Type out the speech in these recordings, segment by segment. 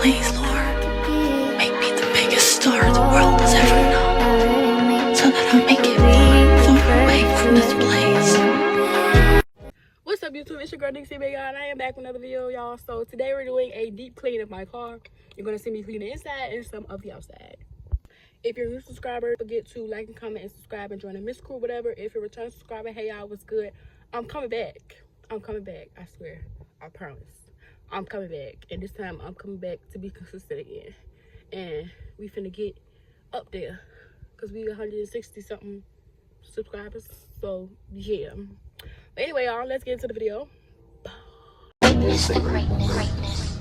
Please, Lord, make me the biggest star the world has ever known, so that I make it far away from this place. What's up, YouTube? It's your girl Nyc Made, and I am back with another video, y'all. So today we're doing a deep clean of my car. You're gonna see me clean the inside and some of the outside. If you're a new subscriber, don't forget to like and comment and subscribe and join the Miss Crew, whatever. If you're a return subscriber, hey y'all, what's good? I'm coming back. I'm coming back. I swear. I promise. I'm coming back, and this time I'm coming back to be consistent again. And we finna get up there, cause we 160 something subscribers. So yeah. But anyway, y'all, let's get into the video. Witness the greatness.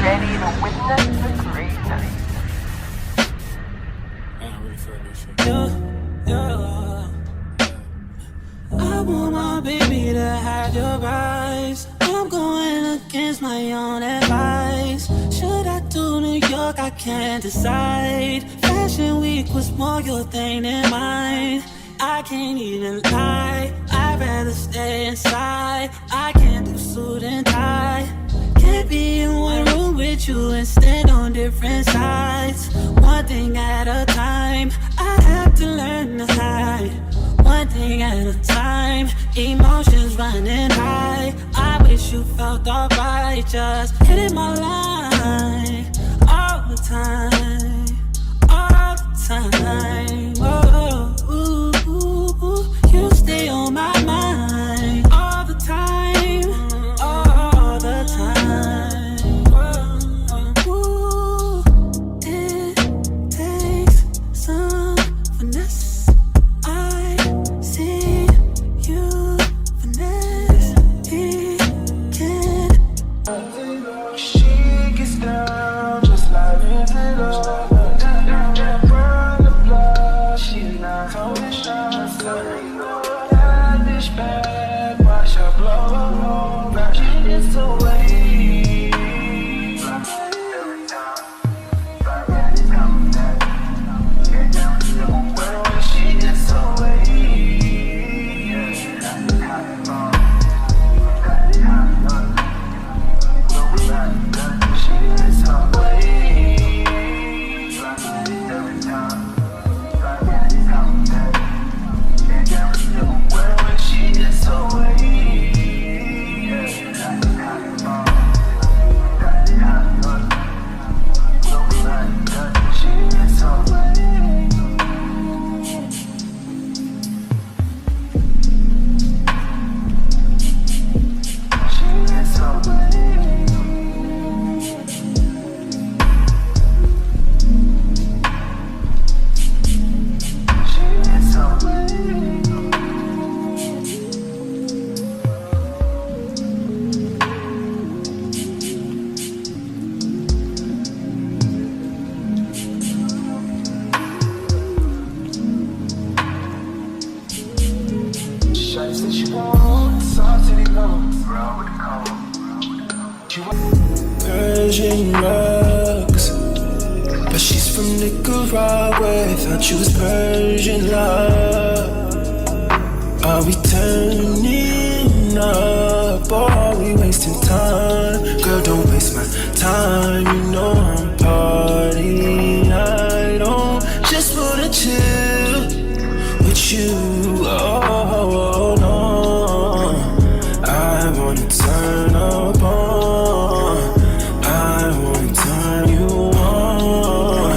Ready to witness the greatness. I'm ready for this shit. Yeah. I want my baby to have your eyes. I'm going against my own advice. Should I do New York? I can't decide. Fashion week was more your thing than mine. I can't even lie, I'd rather stay inside. I can't do suit and tie. Can't be in one room with you and stand on different sides. One thing at a time, I have to learn to hide. One thing at a time, emotions running high. I wish you felt alright, just hitting my line all the time, all the time. Oh, ooh, ooh, ooh. You stay on my mind all the time, all the time. Ooh, it takes some finesse. I see you finesse. He can. She gets down just like Angela. Run the blood, she's not holding shots. That bitch bad, watch her blow. Now she gets away. Every time, when she gets away. Persian rugs, but she's from Nicaragua. Thought you was Persian love. Are we turning up or are we wasting time? Girl, don't waste my time. You know I'm partying. I don't just wanna chill with you. Oh no, I wanna turn up on. I wanna turn you on.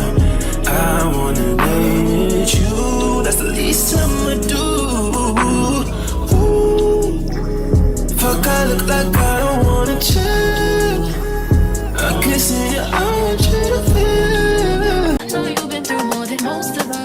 I wanna lay with you. That's the least I'ma do. Ooh. Fuck, I look like I don't wanna chill. I guess in your eyes, you to feel. I know you've been through more than most of us.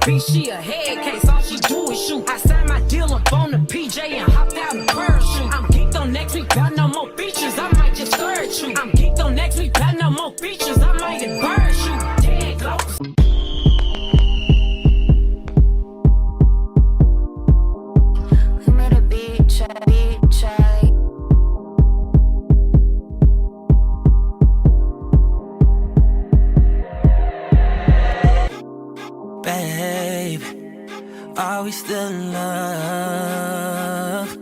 bitch, she a head case. All she do is shoot. I signed my deal up on the PJ and hopped out in parachute. I'm geeked on next week, got no more features. I might just scourge you. I'm geeked on next week, got no more features. I might embarrass you. Dead close. We made a beat check. Babe, are we still in love?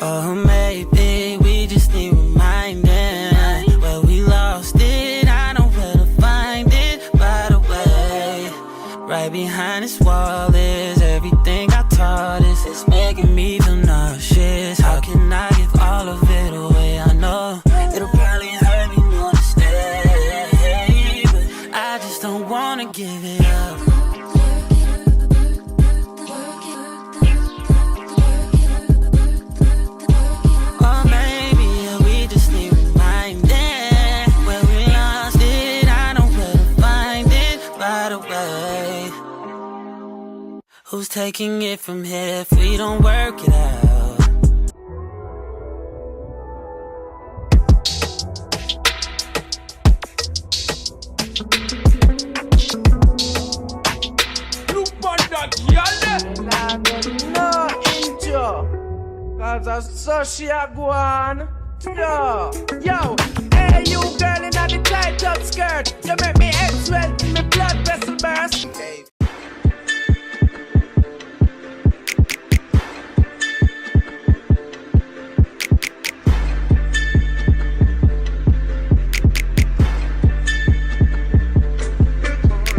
Or maybe we just need reminding. Well, we lost it, I know where to find it. By the way, right behind this wall is everything I taught us. It's making me feel nauseous. How can I give all of it away? I know it'll probably hurt me more to stay, but I just don't wanna give it up. Or maybe we just need reminding. Where we lost it, I know where to find it. By the way, who's taking it from here if we don't work it out? No intro, cause I saw she a go on. Yo, hey you girl in the tight up skirt, you make me X-well till me blood vessel burst.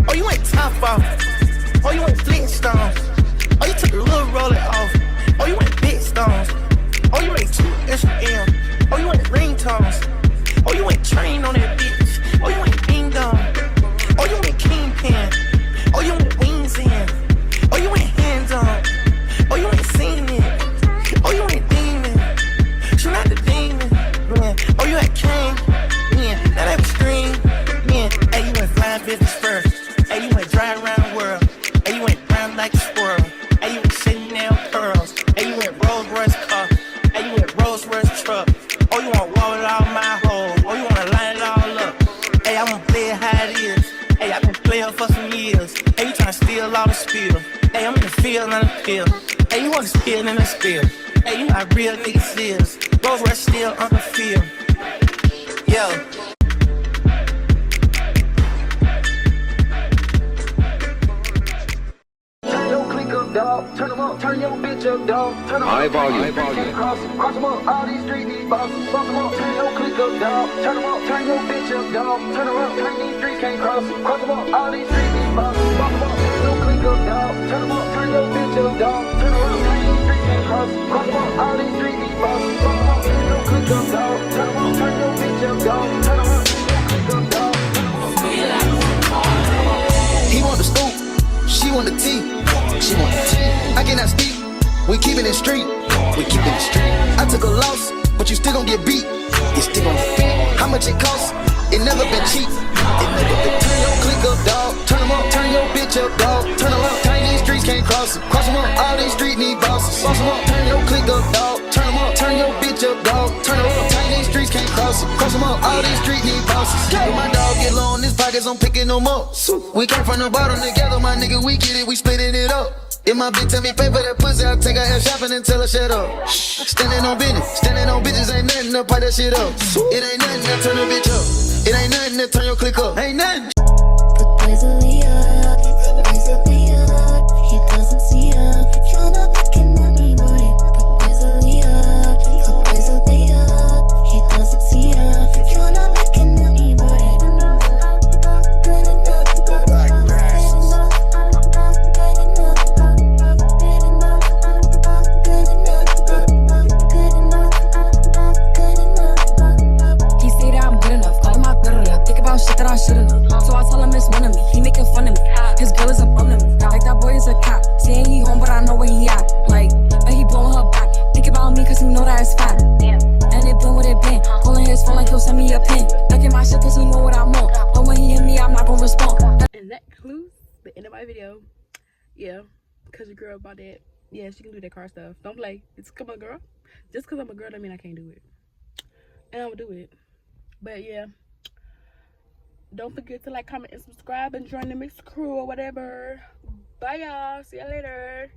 Oh, you ain't top off. Oh, you ain't Flintstones. Oh, you took a little roll it off. Oh, you ain't big stones. Oh, you ain't 2 Instagram. Oh, you ain't ringtones. Oh, you ain't train on that bitch. Oh, you ain't ding dong. Oh, you ain't kingpin. Oh, you ain't wings in. Oh, you ain't hands on. Oh, you ain't seen it. Oh, you ain't demon. She not the demon. Man. Oh, you ain't king. Yeah, now that was green. Yeah, hey, you ain't flying business first. Hey, you ain't driving around the world. Hey, you ain't brown like a squirrel. Hey, you ain't Chanel pearls. Hey, you ain't Rolls Royce car. Hey, you ain't Rolls Royce truck. Oh, you want wall it all my hole. Oh, you wanna line it all up. Hey, I'm gonna play it how it is. Hey, I've been playing for some years. Hey, you tryna steal all the spill. Hey, I'm in the field, not a pill. Hey, you wanna spill in the spill. Hey, you know how real niggas is. Rolls Royce still on the field. Yo. Dog. Turn them up, turn your bitch up, dog. Turn them High up, volume. cross them up, all these street these bosses. Fuck them up, turn your click up, dog. Turn them up, turn your bitch up, dog. Turn them up, turn these streets can't cross them up, all these street these bosses. Fuck them up, turn your click up, dog. Turn them up, turn your bitch up, dog. Turn them up, turn these streets can't cross them up, all these street these bosses. Fuck them up, turn your click up, dog. Turn them up, turn your bitch up, dog. Turn them up, turn your click up, dog. He want the scoop, she want the tea. She want the tea. I cannot speak. We keepin' it street. We keepin' it street. I took a loss, but you still gon' get beat. You still gon' get beat. How much it costs? It never been cheap. It never been. Turn your click up, dog. Turn them up. Turn your bitch up, dog. Turn them up. Turn these streets can't cross them. Cross them up. All these streets need bosses. Boss them up. Turn your click up, dog. Turn them up. Turn your bitch up, dog. Turn them up. Turn these streets can't cross them. Cross them up. All these streets need bosses. When my dog get low in his pockets, I'm picking them up. We came from the bottom together, my nigga. We get it. We splitting it up. If my bitch tell me pay for that pussy, I'll take her ass shopping and tell her shut up. Standing on business, standing on bitches ain't nothing to pipe that shit up. It ain't nothing to turn a bitch up. It ain't nothing to turn your click up. Ain't nothing. The boys are Leo, the boys are Leo. He doesn't see her. You're not looking at me, boy. The boys are Leo, the boys are Leo. He doesn't see her. You're not looking at me, boy. Good enough, good enough. Shit that I should've known. So I tell him it's one of me. He making fun of me. video. Yeah, because your girl about that. Yeah, she can do that car stuff. Don't play. It's come on, girl. Just because I'm a girl, I mean I can't do it. And I'm gonna do it. But yeah, don't forget to like, comment, and subscribe, and join the mixed crew or whatever. Bye, y'all. See you later.